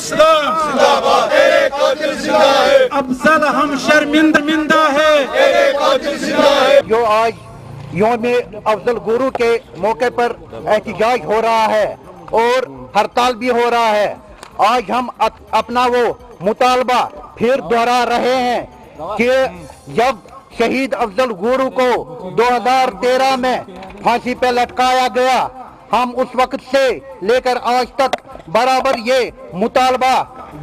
اسلام जिंदाबाद, तेरे कातिल जिंदा है, अफजल हम शर्मिंदा है। तेरे कातिल जिंदा है। जो आज यौम अफजल गुरु के मौके पर एहतजाज हो रहा है और हड़ताल भी हो रहा है, आज हम अपना वो मुतालबा फिर दोहरा रहे हैं कि जब शहीद अफजल गुरु को 2013 में फांसी पे लटकाया गया, हम उस वक्त से लेकर आज तक बराबर ये मुतालबा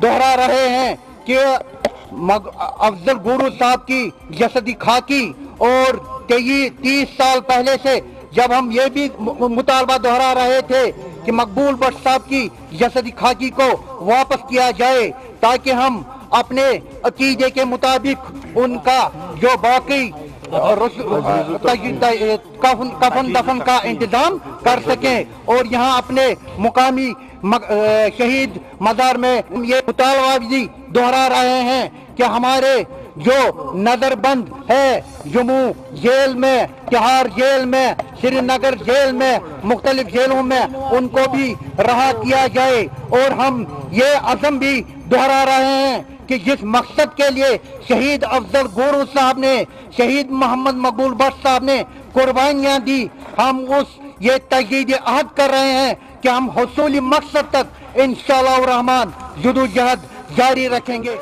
दोहरा रहे हैं कि अफजल गुरु साहब की जसदी खाकी, और 30 साल पहले से जब हम ये भी मुतालबा दोहरा रहे थे कि मकबूल बख्श साहब की जसदी खाकी को वापस किया जाए, ताकि हम अपने अकीदे के मुताबिक उनका जो बाकी कफन दफन का इंतजाम कर सकें। और यहाँ अपने मुकामी शहीद मज़ार में ये मुतालबा भी दोहरा रहे हैं कि हमारे जो नजरबंद है जम्मू जेल में, तिहाड़ जेल में, श्रीनगर जेल में, मुख्तलिफ जेलों में, उनको भी रहा किया जाए। और हम ये अज़म भी दोहरा रहे हैं कि जिस मकसद के लिए शहीद अफजल गुरु साहब ने, शहीद मोहम्मद मकबूल बख्श साहब ने कुर्बानियाँ दी, हम उस ये तजदीद अहद कर रहे हैं कि हम हुसूली मकसद तक इंशाअल्लाह रहमान जदोजहद जारी रखेंगे।